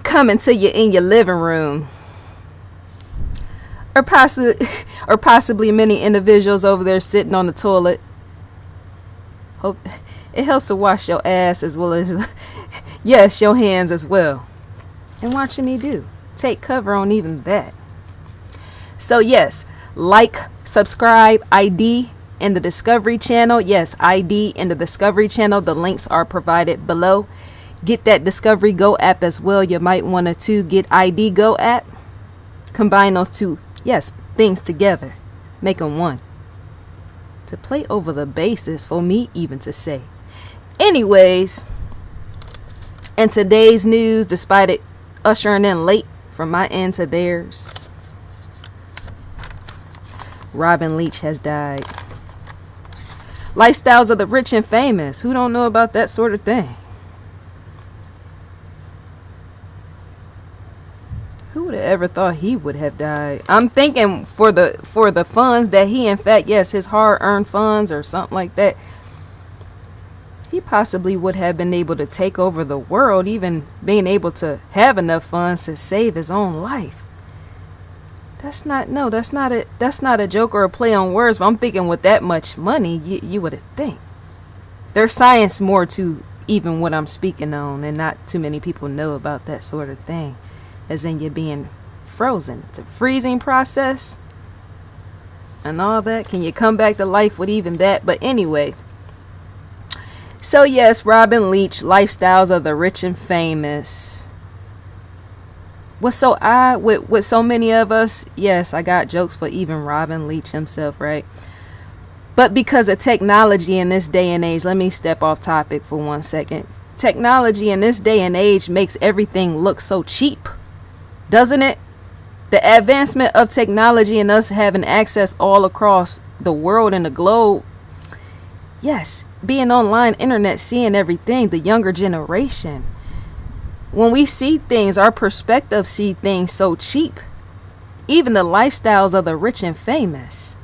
coming to you in your living room, or possibly many individuals over there sitting on the toilet. Hope it helps to wash your ass as well as yes, your hands as well. And watching me take cover on even that. So yes, like, subscribe, ID in the Discovery channel. Yes, ID in the Discovery channel. The links are provided below. Get that Discovery Go app as well. You might want to get ID Go app. Combine those two, yes, things together. Make them one. To play over the bases for me even to say. Anyways, in today's news, despite it ushering in late from my end to theirs, Robin Leach has died. Lifestyles of the rich and famous. Who don't know about that sort of thing? Who would have ever thought he would have died? I'm thinking for the funds that he, in fact, yes, his hard-earned funds or something like that, he possibly would have been able to take over the world, even being able to have enough funds to save his own life. That's not a joke or a play on words, but I'm thinking with that much money, you would think. There's science more to even what I'm speaking on, and not too many people know about that sort of thing. As in you being frozen. It's a freezing process and all that. Can you come back to life with even that? But anyway. So yes, Robin Leach, lifestyles of the rich and famous. What's so odd with so many of us? Yes, I got jokes for even Robin Leach himself, right? But because of technology in this day and age, let me step off topic for 1 second. Technology in this day and age makes everything look so cheap, doesn't it? The advancement of technology and us having access all across the world and the globe. Yes, being online, internet, seeing everything, the younger generation. When we see things, our perspective see things so cheap. Even the lifestyles of the rich and famous.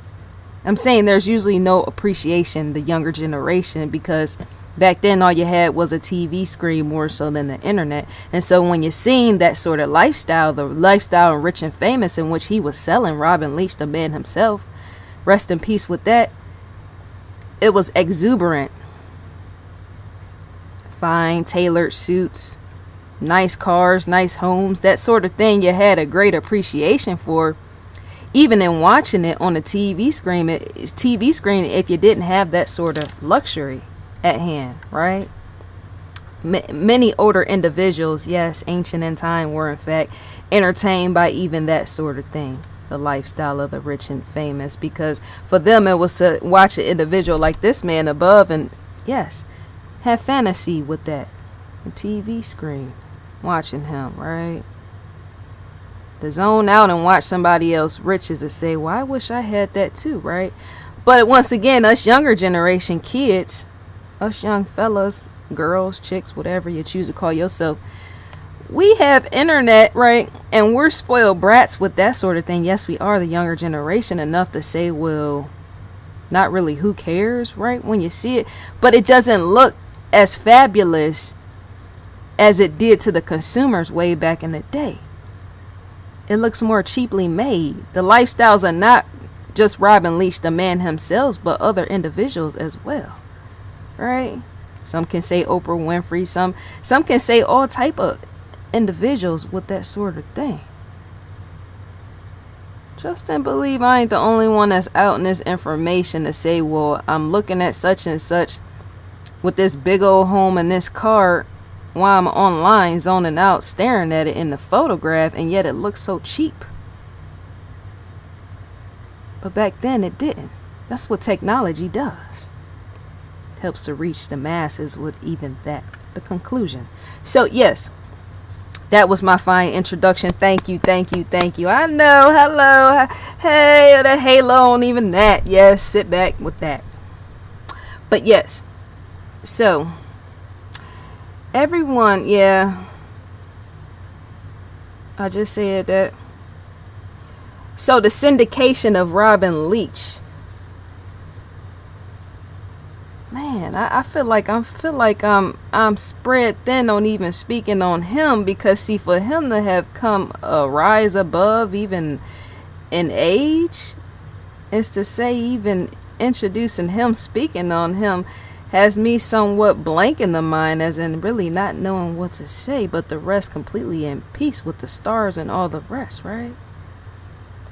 I'm saying there's usually no appreciation, the younger generation, because back then all you had was a TV screen more so than the internet. And so when you're seeing that sort of lifestyle, the lifestyle of rich and famous in which he was selling, Robin Leach, the man himself, rest in peace with that, it was exuberant. Fine tailored suits, nice cars, nice homes, that sort of thing you had a great appreciation for. Even in watching it on a TV screen, if you didn't have that sort of luxury at hand, right? Many older individuals, yes, ancient in time, were in fact entertained by even that sort of thing, the lifestyle of the rich and famous, because for them it was to watch an individual like this man above and, yes, have fantasy with that, a TV screen, watching him, right? To zone out and watch somebody else riches and say, well, I wish I had that too, right? But once again, us younger generation kids, us young fellas, girls, chicks, whatever you choose to call yourself, we have internet, right? And we're spoiled brats with that sort of thing. Yes, we are the younger generation enough to say, well, not really, who cares, right? When you see it, but it doesn't look as fabulous as it did to the consumers way back in the day. It looks more cheaply made. The lifestyles are not just Robin Leach, the man himself, but other individuals as well, right? Some can say Oprah Winfrey. Some can say all type of individuals with that sort of thing. Trust and believe I ain't the only one that's out in this information to say, well, I'm looking at such and such with this big old home and this car while I'm online zoning out staring at it in the photograph, and yet it looks so cheap. But back then it didn't. That's what technology does. It helps to reach the masses with even that, the conclusion. So yes, that was my fine introduction. Thank you. I know, hello, hey, the halo on even that. Yes, sit back with that. But yes, so everyone, yeah, I just said that. So the syndication of Robin Leach. Man, I feel like I'm spread thin on even speaking on him, because see, for him to have come a rise above even in age, is to say even introducing him, speaking on him, has me somewhat blank in the mind, as in really not knowing what to say, but the rest completely in peace with the stars and all the rest, right?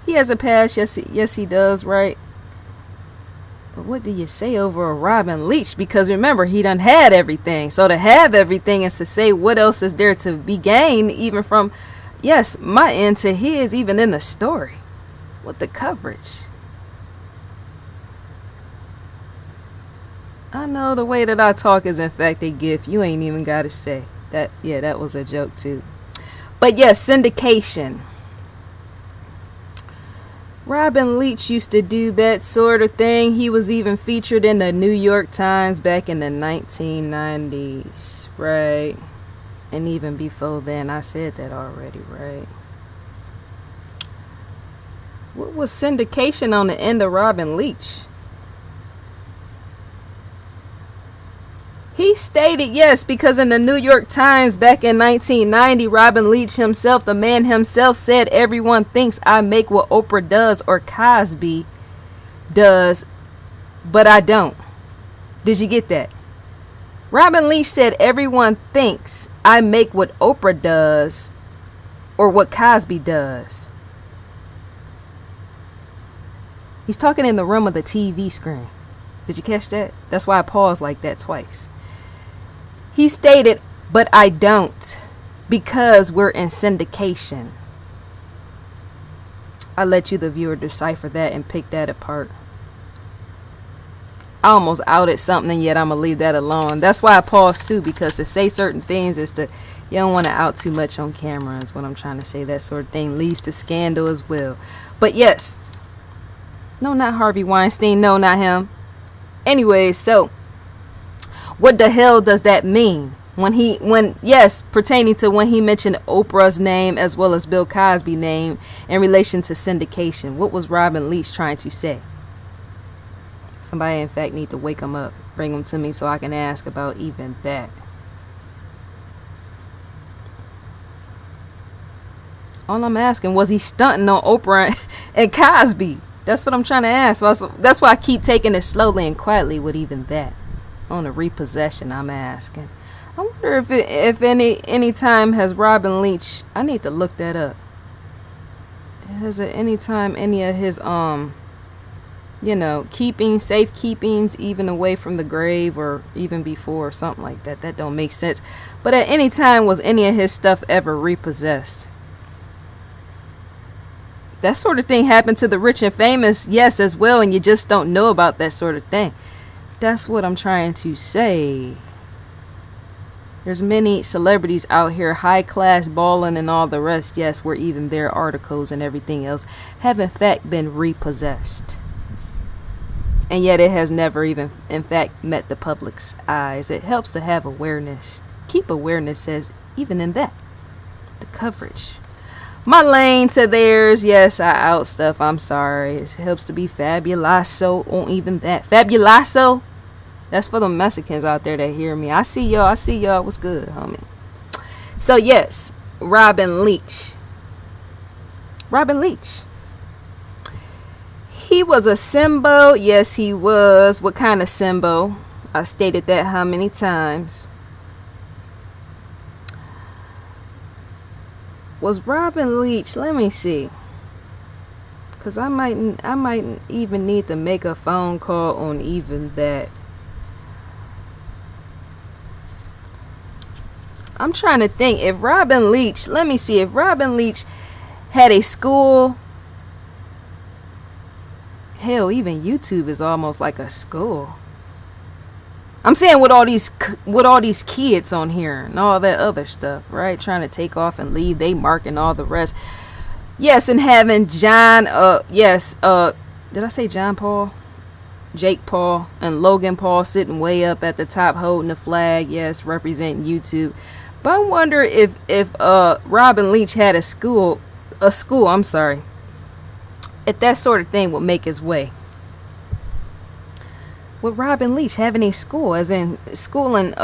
He has a past, yes he does, right? But what do you say over a Robin Leach? Because remember, he done had everything. So to have everything is to say what else is there to be gained, even from, yes, my end to his, even in the story, with the coverage. I know the way that I talk is in fact a gift. You ain't even got to say that. Yeah, that was a joke too. But yes, syndication. Robin Leach used to do that sort of thing. He was even featured in the New York Times back in the 1990s, right? And even before then, I said that already, right? What was syndication on the end of Robin Leach? He stated yes, because in the New York Times back in 1990, Robin Leach himself, the man himself, said, everyone thinks I make what Oprah does or Cosby does, but I don't. Did you get that? Robin Leach said, everyone thinks I make what Oprah does or what Cosby does. He's talking in the room of the TV screen. Did you catch that? That's why I paused like that twice. He stated, but I don't, because we're in syndication. I let you, the viewer, decipher that and pick that apart. I almost outed something, and yet I'm going to leave that alone. That's why I paused too, because to say certain things is to, you don't want to out too much on camera is what I'm trying to say. That sort of thing leads to scandal as well. But yes, no, not Harvey Weinstein. No, not him. Anyways, so what the hell does that mean? Yes, pertaining to when he mentioned Oprah's name as well as Bill Cosby's name in relation to syndication. What was Robin Leach trying to say? Somebody, in fact, need to wake him up. Bring him to me so I can ask about even that. All I'm asking, was he stunting on Oprah and Cosby? That's what I'm trying to ask. That's why I keep taking it slowly and quietly with even that. On a repossession, I'm asking. I wonder if any time has Robin Leach, I need to look that up. Has at any time any of his safe keepings, even away from the grave or even before or something like that. That don't make sense. But at any time was any of his stuff ever repossessed? That sort of thing happened to the rich and famous, yes, as well, and you just don't know about that sort of thing. That's what I'm trying to say. There's many celebrities out here, high class, balling and all the rest, yes, where even their articles and everything else have in fact been repossessed. And yet it has never even in fact met the public's eyes. It helps to have awareness. Keep awareness as even in that. The coverage. My lane to theirs, yes, I out stuff. I'm sorry. It helps to be fabuloso on even that. Fabuloso? That's for the Mexicans out there that hear me. I see y'all. What's good, homie? So, yes, Robin Leach. Robin Leach. He was a symbol. Yes, he was. What kind of symbol? I stated that how many times? Was Robin Leach, let me see, because I might even need to make a phone call on even that. I'm trying to think if Robin Leach, let me see, if Robin Leach had a school. Hell, even YouTube is almost like a school. I'm saying with all these kids on here and all that other stuff, right? Trying to take off and leave, they mark and all the rest. Yes, and having John, did I say John Paul? Jake Paul and Logan Paul sitting way up at the top holding the flag, yes, representing YouTube. But I wonder if Robin Leach had a school, if that sort of thing would make its way. With Robin Leach having a school, as in schooling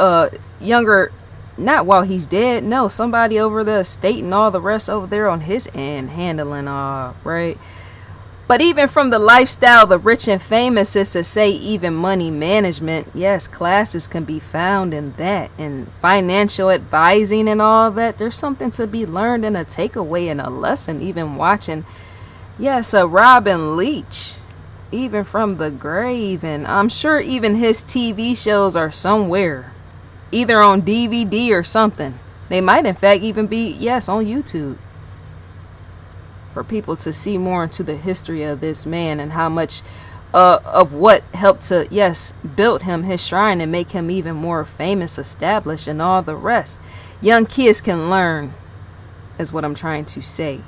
younger, not while he's dead, no, somebody over the estate and all the rest over there on his end handling right. But even from the lifestyle, the rich and famous, is to say even money management, yes, classes can be found in that, and financial advising and all that. There's something to be learned and a takeaway and a lesson, even watching, yes, a Robin Leach, even from the grave. And I'm sure even his TV shows are somewhere, either on DVD or something. They might in fact even be, yes, on YouTube, for people to see more into the history of this man and how much of what helped to, yes, build him his shrine and make him even more famous, established, and all the rest. Young kids can learn, is what I'm trying to say.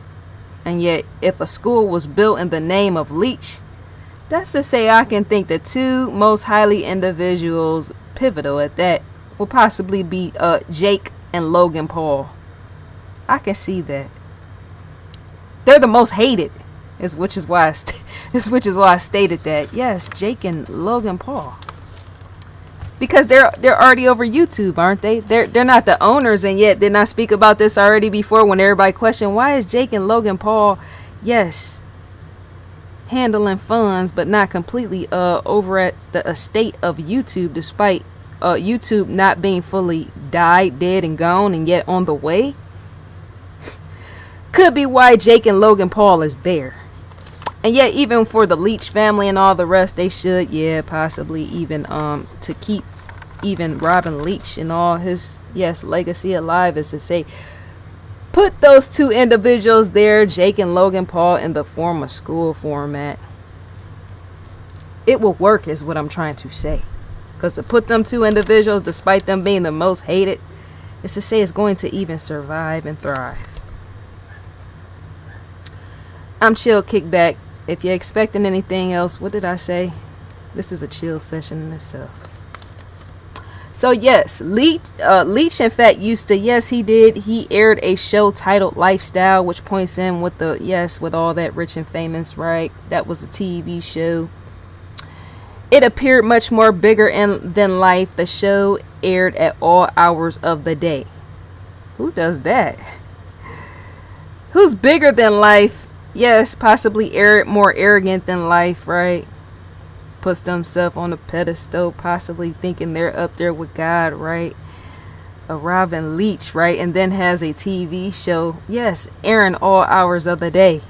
And yet, if a school was built in the name of Leach, that's to say I can think the two most highly individuals, pivotal at that, will possibly be Jake and Logan Paul. I can see that. They're the most hated, which is why I stated that. Yes, Jake and Logan Paul, because they're already over YouTube, aren't they? They're not the owners, and yet did not speak about this already before when everybody questioned why is Jake and Logan Paul, yes, handling funds, but not completely over at the estate of YouTube, despite YouTube not being fully died, dead, and gone, and yet on the way. Could be why Jake and Logan Paul is there. And yet even for the Leach family and all the rest, they should, yeah, possibly even to keep even Robin Leach and all his, yes, legacy alive, is to say put those two individuals there, Jake and Logan Paul, in the form of school format. It will work, is what I'm trying to say. Because to put them two individuals, despite them being the most hated, is to say it's going to even survive and thrive. I'm chill, kickback. If you're expecting anything else, what did I say? This is a chill session in itself. So yes, Leach in fact used to, yes, he aired a show titled Lifestyle, which points in with the, yes, with all that rich and famous, right? That was a TV show. It appeared much more bigger than life. The show aired at all hours of the day. Who does that? Who's bigger than life? Yes, possibly more arrogant than life, right? Puts themselves on a pedestal, possibly thinking they're up there with God, right? A Robin Leach, right? And then has a TV show, yes, airing all hours of the day.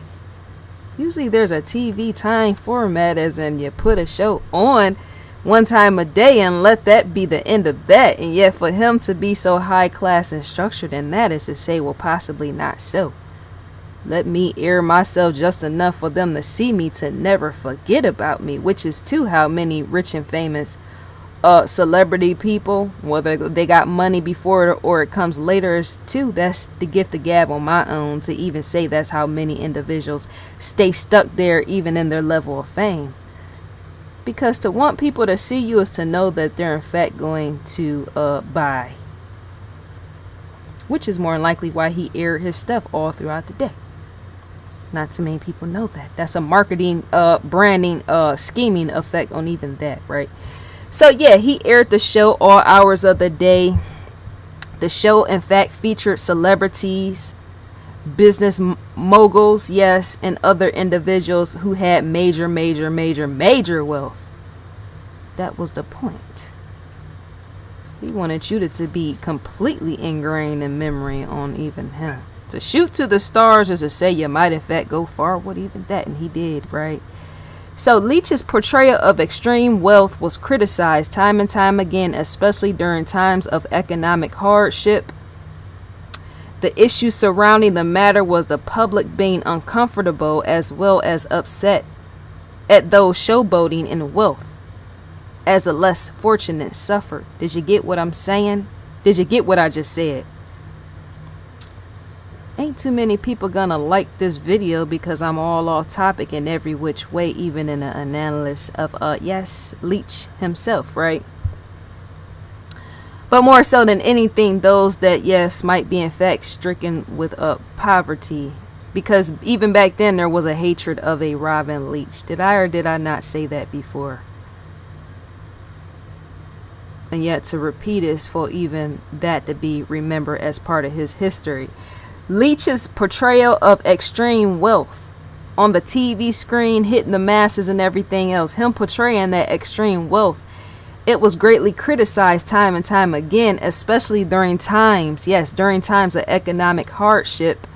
Usually there's a TV time format, as in you put a show on one time a day and let that be the end of that. And yet for him to be so high class and structured in that, is to say, well, possibly not so. Let me air myself just enough for them to see me, to never forget about me, which is too how many rich and famous celebrity people, whether they got money before it or it comes later, is too. That's the gift of gab on my own to even say that's how many individuals stay stuck there even in their level of fame. Because to want people to see you is to know that they're in fact going to buy, which is more than likely why he aired his stuff all throughout the day. Not too many people know that. That's a marketing, branding, scheming effect on even that, right? So yeah, he aired the show all hours of the day. The show, in fact, featured celebrities, business moguls, yes, and other individuals who had major wealth. That was the point. He wanted you to be completely ingrained in memory on even him. To shoot to the stars is to say you might in fact go far with even that, and he did, right? So Leach's portrayal of extreme wealth was criticized time and time again, especially during times of economic hardship. The issue surrounding the matter was the public being uncomfortable as well as upset at those showboating in wealth, as the less fortunate suffered. Did you get what I'm saying? Did you get what I just said? Ain't too many people gonna like this video because I'm all off topic in every which way, even in an analysis of yes, Leach himself, right? But more so than anything, those that, yes, might be in fact stricken with poverty, because even back then there was a hatred of a Robin Leach. Did I or did I not say that before? And yet to repeat is for even that to be remembered as part of his history. Leach's portrayal of extreme wealth on the TV screen, hitting the masses and everything else, him portraying that extreme wealth, it was greatly criticized time and time again, especially during times of economic hardship.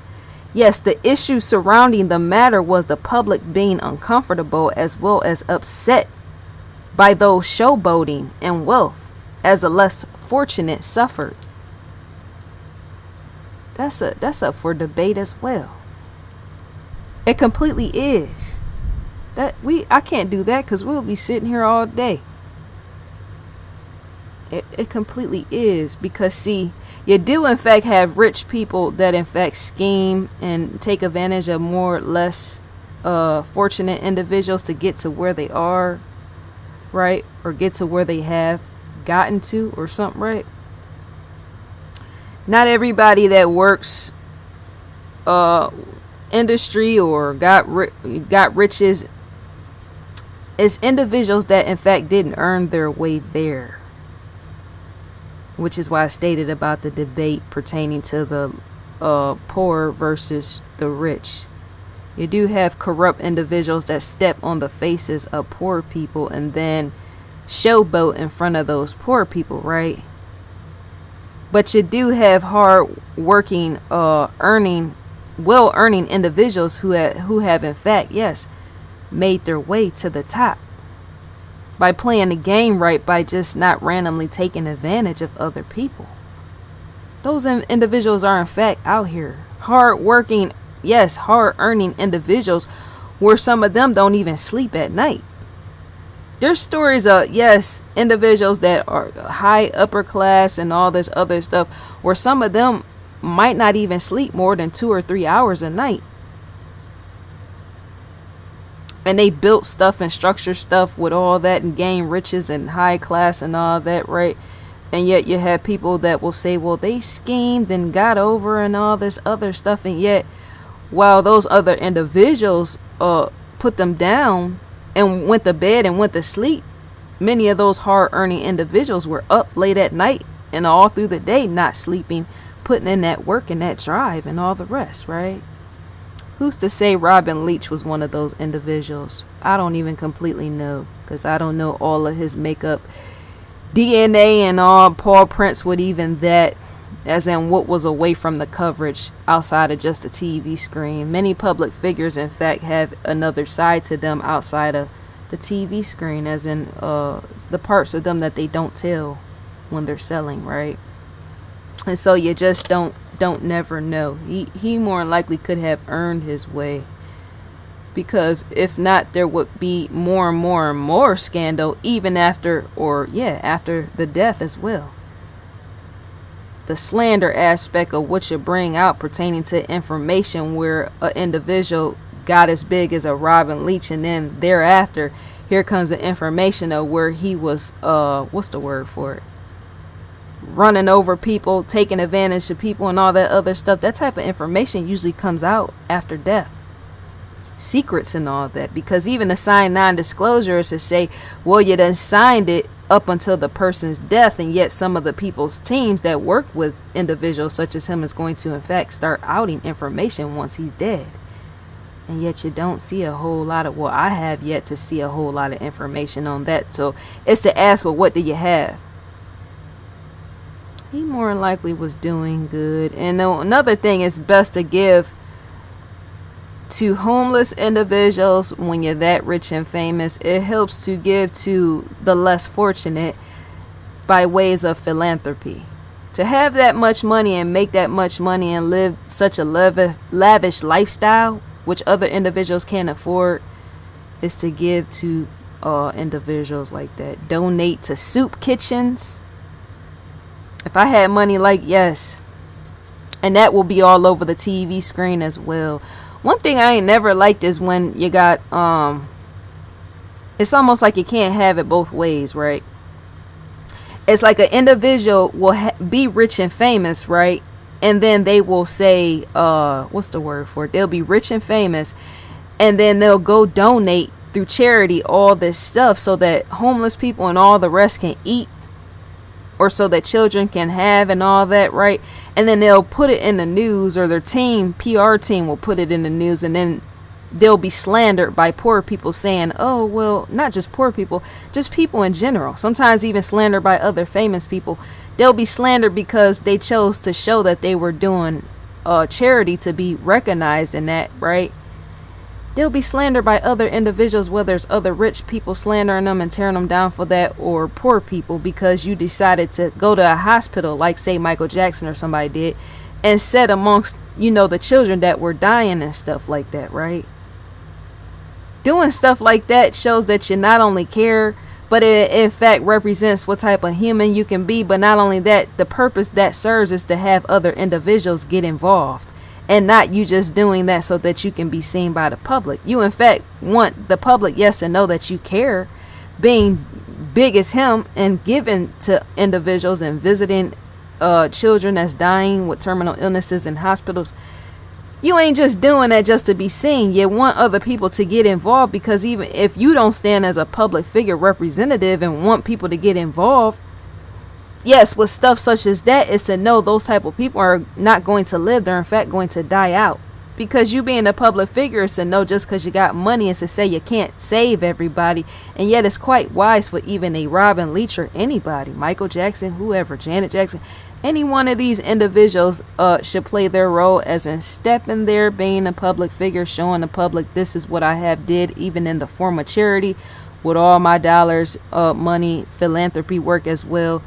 Yes, the issue surrounding the matter was the public being uncomfortable as well as upset by those showboating and wealth as the less fortunate suffered. That's up for debate as well. It completely is. I can't do that because we'll be sitting here all day. It completely is, because see, you do in fact have rich people that in fact scheme and take advantage of more or less fortunate individuals to get to where they are, right? Or get to where they have gotten to or something, right? Not everybody that works industry or got riches is individuals that in fact didn't earn their way there. Which is why I stated about the debate pertaining to the poor versus the rich. You do have corrupt individuals that step on the faces of poor people and then showboat in front of those poor people, right? But you do have hard working, earning individuals who have in fact, yes, made their way to the top by playing the game right, by just not randomly taking advantage of other people. Those individuals are in fact out here hard working, yes, hard earning individuals, where some of them don't even sleep at night. There's stories of, yes, individuals that are high upper class and all this other stuff, where some of them might not even sleep more than 2 or 3 hours a night. And they built stuff and structured stuff with all that and gained riches and high class and all that, right? And yet you have people that will say, well, they schemed and got over and all this other stuff. And yet, while those other individuals put them down and went to bed and went to sleep, many of those hard-earning individuals were up late at night and all through the day not sleeping, putting in that work and that drive and all the rest, right? Who's to say Robin Leach was one of those individuals? I don't even completely know, because I don't know all of his makeup, DNA and all, paw prints with even that, as in what was away from the coverage outside of just the TV screen. Many public figures, in fact, have another side to them outside of the TV screen, as in the parts of them that they don't tell when they're selling, right? And so you just don't never know. He more than likely could have earned his way, because if not, there would be more and more and more scandal even after the death as well. The slander aspect of what you bring out pertaining to information where an individual got as big as a Robin Leach, and then thereafter here comes the information of where he was what's the word for it, running over people, taking advantage of people and all that other stuff. That type of information usually comes out after death. Secrets and all that, because even a signed non-disclosure is to say, well, you done signed it up until the person's death, and yet some of the people's teams that work with individuals such as him is going to in fact start outing information once he's dead. And yet you don't see a whole lot of, well, I have yet to see a whole lot of information on that. So it's to ask, well, what do you have? He more than likely was doing good. And another thing is best to give to homeless individuals when you're that rich and famous. It helps to give to the less fortunate by ways of philanthropy. To have that much money and make that much money and live such a lavish lifestyle, which other individuals can't afford, is to give to individuals like that. Donate to soup kitchens. If I had money, like, yes, and that will be all over the TV screen as well. One thing I ain't never liked is when you got it's almost like you can't have it both ways, right? It's like an individual will be rich and famous, right? And then they will say, what's the word for it? They'll be rich and famous, and then they'll go donate through charity all this stuff so that homeless people and all the rest can eat or so that children can have and all that, right? And then they'll put it in the news, or their team, PR team will put it in the news, and then they'll be slandered by poor people saying, oh, well, not just poor people, just people in general. Sometimes even slandered by other famous people. They'll be slandered because they chose to show that they were doing charity to be recognized in that, right? They'll be slandered by other individuals, whether it's other rich people slandering them and tearing them down for that, or poor people because you decided to go to a hospital, like say Michael Jackson or somebody did, and said amongst, the children that were dying and stuff like that, right? Doing stuff like that shows that you not only care, but it in fact represents what type of human you can be. But not only that, the purpose that serves is to have other individuals get involved. And not you just doing that so that you can be seen by the public. You in fact want the public, yes, to know that you care, being big as him and giving to individuals and visiting children that's dying with terminal illnesses in hospitals. You ain't just doing that just to be seen. You want other people to get involved, because even if you don't stand as a public figure representative and want people to get involved, yes, with stuff such as that, is to know those type of people are not going to live. They're in fact going to die out. Because you being a public figure is to know just because you got money is to say you can't save everybody. And yet it's quite wise for even a Robin Leach or anybody, Michael Jackson, whoever, Janet Jackson, any one of these individuals should play their role as in stepping there, being a public figure, showing the public this is what I have did, even in the form of charity, with all my dollars, money, philanthropy work as well.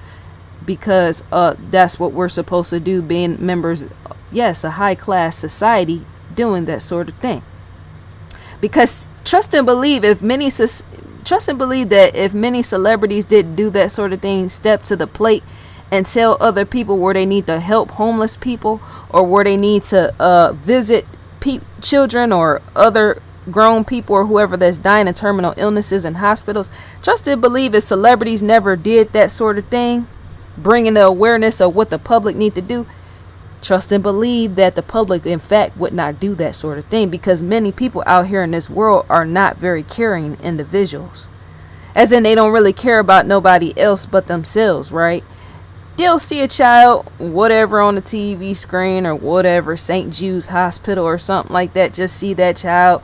Because that's what we're supposed to do, being members, yes, a high class society, doing that sort of thing. Because trust and believe that if many celebrities did do that sort of thing, step to the plate and tell other people where they need to help homeless people, or where they need to visit children or other grown people or whoever that's dying of terminal illnesses in hospitals, trust and believe if celebrities never did that sort of thing, bringing the awareness of what the public need to do, trust and believe that the public in fact would not do that sort of thing, because many people out here in this world are not very caring individuals, as in they don't really care about nobody else but themselves, right? They'll see a child, whatever, on the TV screen or whatever, St. Jude's Hospital or something like that, just see that child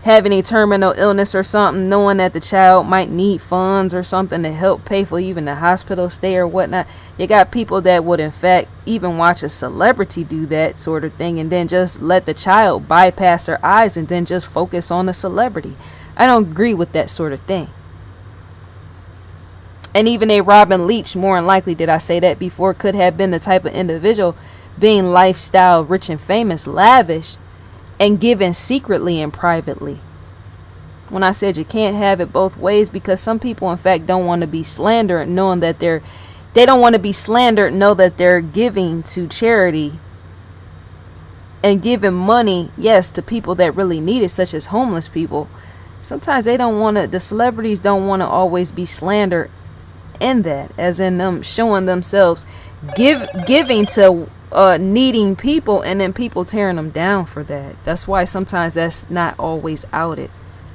having a terminal illness or something, knowing that the child might need funds or something to help pay for even the hospital stay or whatnot. You got people that would in fact even watch a celebrity do that sort of thing and then just let the child bypass their eyes and then just focus on the celebrity. I don't agree with that sort of thing. And even a Robin Leach, more than likely, did I say that before, could have been the type of individual being lifestyle, rich and famous, lavish, and given secretly and privately. When I said you can't have it both ways, because some people in fact don't want to be slandered, knowing that they don't want to be slandered, know that they're giving to charity and giving money, yes, to people that really need it, such as homeless people. Sometimes the celebrities don't want to always be slandered in that, as in them showing themselves giving to needing people, and then people tearing them down for that. That's why sometimes that's not always outed,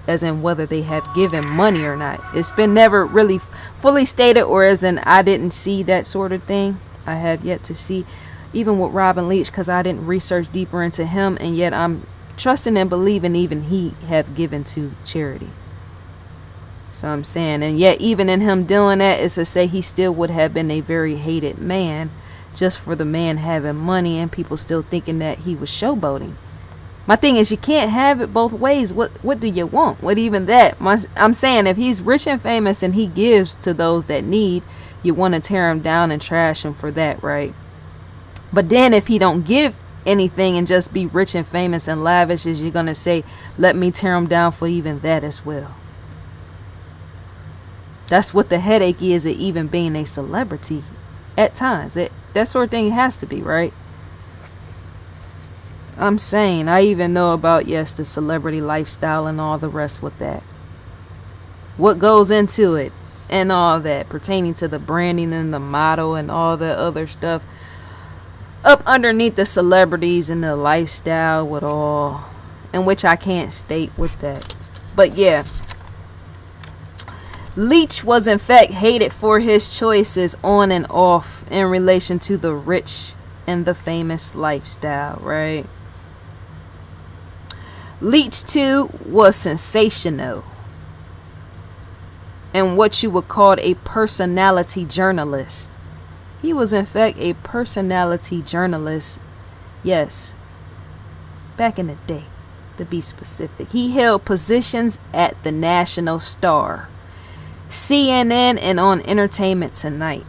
as in whether they have given money or not. It's been never really fully stated, or as in I didn't see that sort of thing. I have yet to see, even with Robin Leach, because I didn't research deeper into him, and yet I'm trusting and believing even he have given to charity. So I'm saying, and yet even in him doing that, is to say he still would have been a very hated man, just for the man having money and people still thinking that he was showboating. My thing is, you can't have it both ways. What do you want? What even that? I'm saying, if he's rich and famous and he gives to those that need, you want to tear him down and trash him for that, right? But then if he don't give anything and just be rich and famous and lavish, is you're going to say, let me tear him down for even that as well. That's what the headache is of even being a celebrity at times. That sort of thing has to be, right? I'm saying, I even know about, yes, the celebrity lifestyle and all the rest with that. What goes into it and all that pertaining to the branding and the motto and all the other stuff up underneath the celebrities and the lifestyle with all, in which I can't state with that. But yeah, Leach was in fact hated for his choices on and off in relation to the rich and the famous lifestyle, right? Leach too was sensational and what you would call a personality journalist. He was in fact a personality journalist. Yes, back in the day, to be specific. He held positions at the National Star, CNN, and on Entertainment Tonight.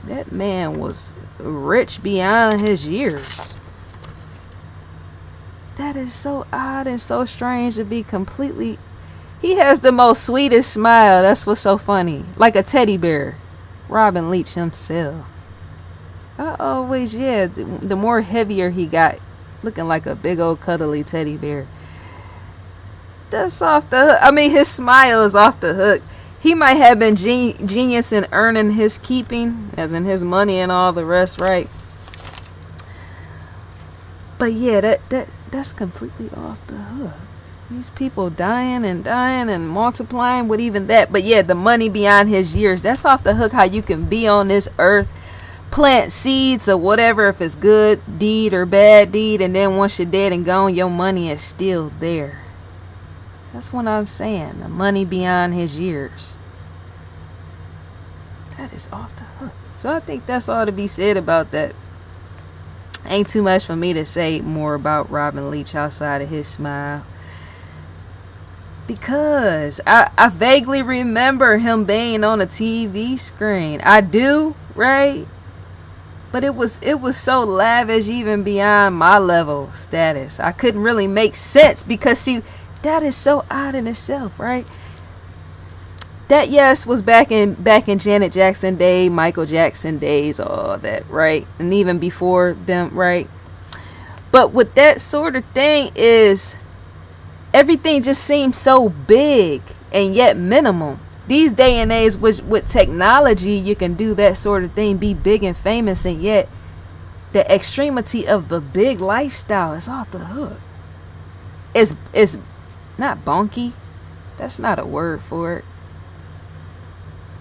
That man was rich beyond his years. That is so odd and so strange to be completely... He has the most sweetest smile. That's what's so funny. Like a teddy bear. Robin Leach himself. I always, the more heavier he got, looking like a big old cuddly teddy bear. That's off the hook. I mean, his smile is off the hook. He might have been genius in earning his keeping, as in his money and all the rest, right? But yeah, that's completely off the hook. These people dying and multiplying with even that. But yeah, the money beyond his years. That's off the hook how you can be on this earth, plant seeds or whatever, if it's good deed or bad deed. And then once you're dead and gone, your money is still there. That's what I'm saying. The money beyond his years. That is off the hook. So I think that's all to be said about that. Ain't too much for me to say more about Robin Leach outside of his smile. Because I vaguely remember him being on a TV screen. I do, right? But it was so lavish, even beyond my level status. I couldn't really make sense because, see, that is so odd in itself, right? That, yes, was back in Janet Jackson day, Michael Jackson days, all that, right? And even before them, right? But with that sort of thing is... everything just seems so big and yet minimal. These day and age with technology, you can do that sort of thing, be big and famous, and yet the extremity of the big lifestyle is off the hook. It's not bonky. That's not a word for it.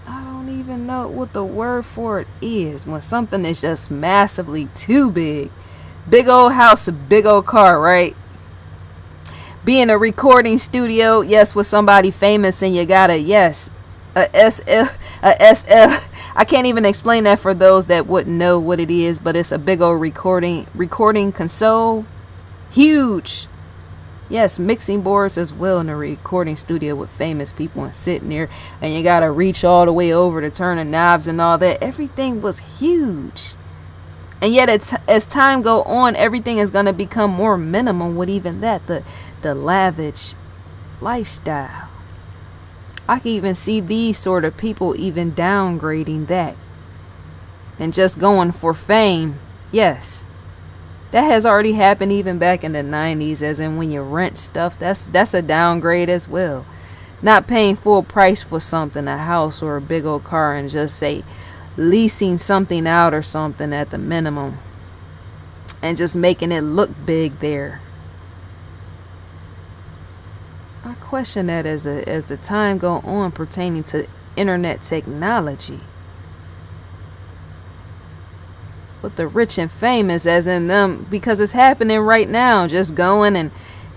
I don't even know what the word for it is when something is just massively too big. Big old house, a big old car, right? Be in a recording studio, yes, with somebody famous, and you got a SF. I can't even explain that for those that wouldn't know what it is, but it's a big old recording console. Huge. Yes, mixing boards as well in a recording studio with famous people and sitting there, and you gotta reach all the way over to turn the knobs and all that. Everything was huge. And yet, as time go on, everything is going to become more minimal with even that, the lavish lifestyle. I can even see these sort of people even downgrading that and just going for fame. Yes, that has already happened even back in the 90s, as in when you rent stuff, that's a downgrade as well. Not paying full price for something, a house or a big old car, and just say, leasing something out or something at the minimum and just making it look big there. I question that as the time go on pertaining to internet technology. With the rich and famous, as in them, because it's happening right now, just going and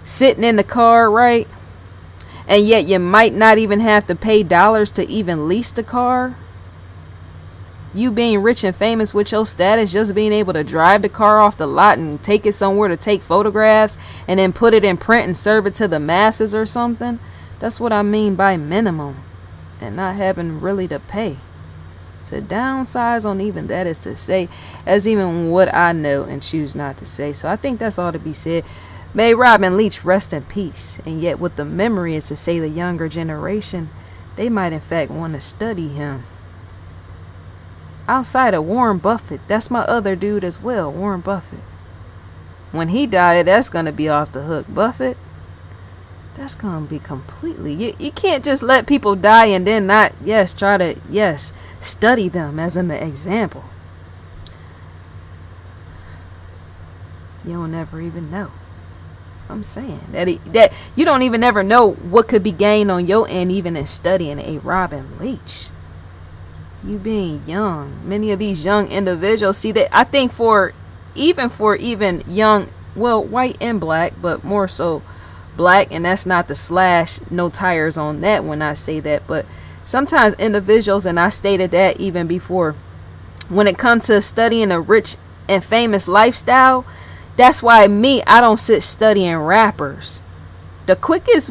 sitting in the car, right? And yet you might not even have to pay dollars to even lease the car. You being rich and famous with your status, just being able to drive the car off the lot and take it somewhere to take photographs and then put it in print and serve it to the masses or something. That's what I mean by minimum, and not having really to pay. To downsize on even that is to say, as even what I know and choose not to say. So I think that's all to be said. May Robin Leach rest in peace. And yet with the memory is to say the younger generation, they might in fact want to study him. Outside of Warren Buffett, that's my other dude as well, Warren Buffett. When he died, that's going to be off the hook. Buffett, that's going to be completely... You can't just let people die and then not, try to, study them as in the example. You'll never even know. I'm saying that you don't even ever know what could be gained on your end, even in studying a Robin Leach. You being young, many of these young individuals see that. I think for even young, well, white and black, but more so black, and that's not the slash, no tires on that when I say that, but sometimes individuals, and I stated that even before, when it comes to studying a rich and famous lifestyle, that's why I don't sit studying rappers. The quickest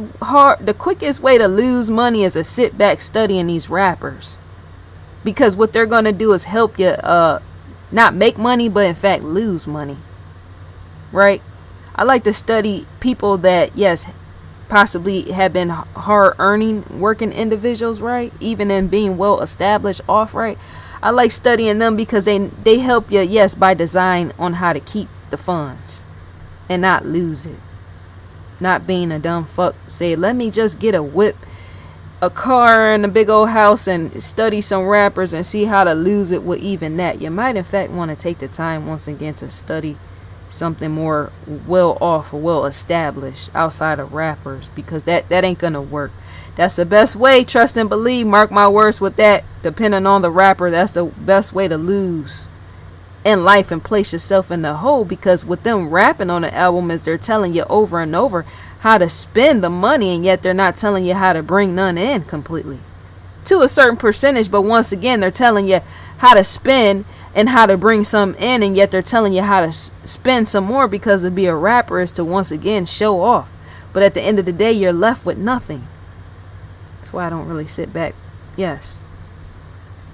way to lose money is to sit back studying these rappers, because what they're going to do is help you not make money, but in fact lose money, right? I like to study people that, yes, possibly have been hard earning working individuals, right? Even in being well established off, right? I like studying them because they help you, yes, by design, on how to keep the funds and not lose it. Not being a dumb fuck, say, let me just get a whip, a car, and a big old house and study some rappers and see how to lose it with even that. You might in fact want to take the time once again to study something more well off or well established outside of rappers, because that ain't gonna work. That's the best way, trust and believe, mark my words with that. Depending on the rapper, that's the best way to lose in life and place yourself in the hole, because with them rapping on the album is they're telling you over and over how to spend the money, and yet they're not telling you how to bring none in completely, to a certain percentage. But once again, they're telling you how to spend and how to bring some in, and yet they're telling you how to spend some more, because to be a rapper is to once again show off. But at the end of the day, you're left with nothing. That's why I don't really sit back, yes,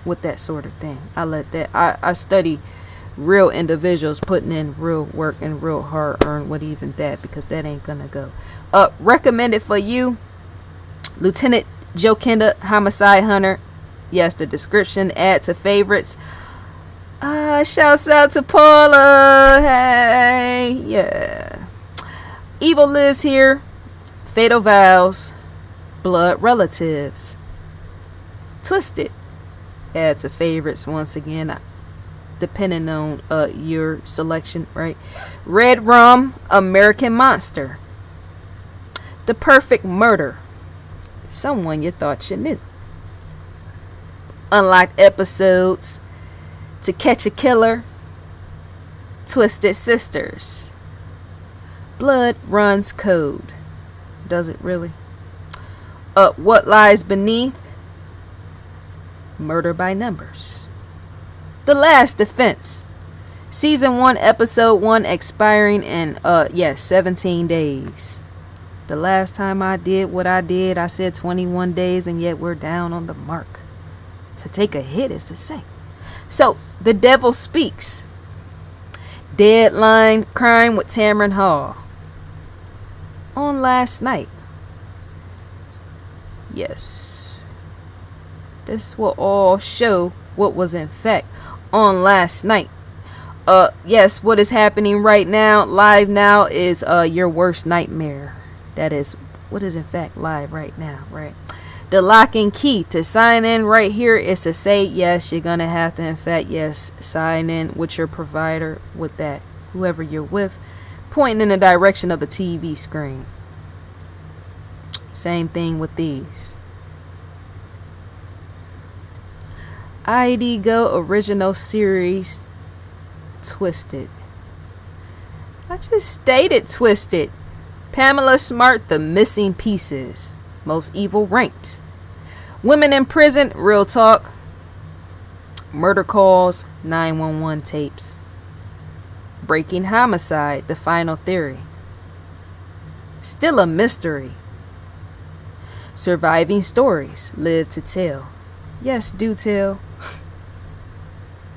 with that sort of thing. I study real individuals putting in real work and real hard earned with even that, because that ain't gonna go. Recommended for you, Lieutenant Joe Kenda, Homicide Hunter. Yes, the description, add to favorites. Shouts out to Paula. Hey, yeah. Evil Lives Here, Fatal Vows, Blood Relatives, Twisted, add to favorites once again, depending on your selection, right? Red Rum, American Monster, The Perfect Murder, Someone You Thought You Knew, Unlocked Episodes, To Catch a Killer, Twisted Sisters, Blood Runs Code. Does it really? What Lies Beneath, Murder by Numbers, The Last Defense, Season 1, Episode 1, expiring in 17 days. The last time I did what I did, I said 21 days, and yet we're down on the mark. To take a hit is to say. So, The Devil Speaks, Deadline Crime with Tamron Hall, On Last Night. Yes. This will all show what was in fact on last night. Yes, what is happening right now, live now, is your worst nightmare. That is what is in fact live right now, right? The lock and key to sign in right here is to say, yes, you're gonna have to in fact, yes, sign in with your provider, with that, whoever you're with, pointing in the direction of the TV screen. Same thing with these. ID Go Original Series, Twisted. I just stated Twisted. Pamela Smart, The Missing Pieces, Most Evil Ranked. Women in Prison, Real Talk. Murder Calls, 911 Tapes. Breaking Homicide, The Final Theory. Still a Mystery. Surviving Stories, Live to Tell. Yes, do tell.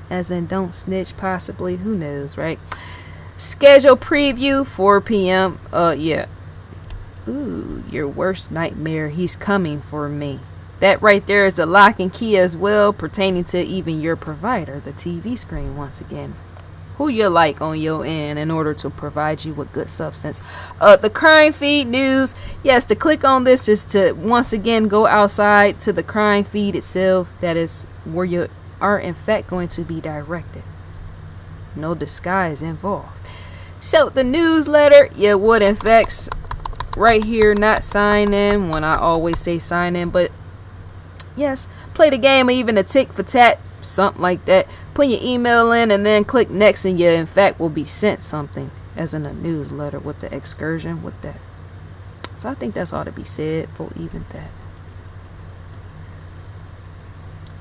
As in don't snitch, possibly, who knows, right? Schedule preview, 4 p.m. Yeah. Ooh, your worst nightmare, he's coming for me. That right there is the lock and key as well, pertaining to even your provider, the TV screen once again. Who you like on your end in order to provide you with good substance. The crime feed news. Yes, to click on this is to once again go outside to the crime feed itself. That is where you are in fact going to be directed. No disguise involved. So the newsletter, you would in fact right here not sign in when I always say sign in, but yes, play the game or even a tick for tat, something like that. Put your email in and then click next, and you in fact will be sent something as in a newsletter with the excursion with that. So I think that's all to be said for even that.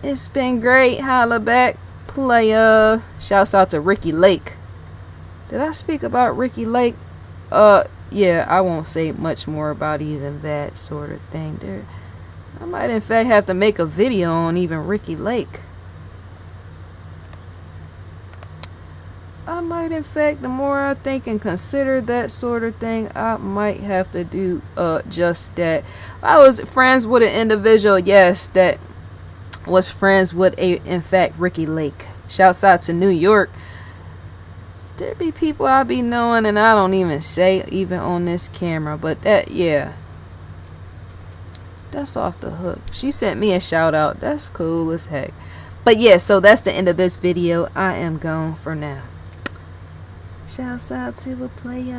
It's been great. Holla back, playa. Shouts out to Ricky Lake. Did I speak about Ricky Lake? Yeah, I won't say much more about even that sort of thing there. I might in fact have to make a video on even Ricky Lake. I might in fact, the more I think and consider that sort of thing, I might have to do just that. I was friends with an individual, yes, that was friends with in fact Ricky Lake. Shouts out to New York. There be people I be knowing and I don't even say even on this camera, but that, yeah, that's off the hook. She sent me a shout out. That's cool as heck. But yeah, so that's the end of this video. I am gone for now. Shouts out to a player.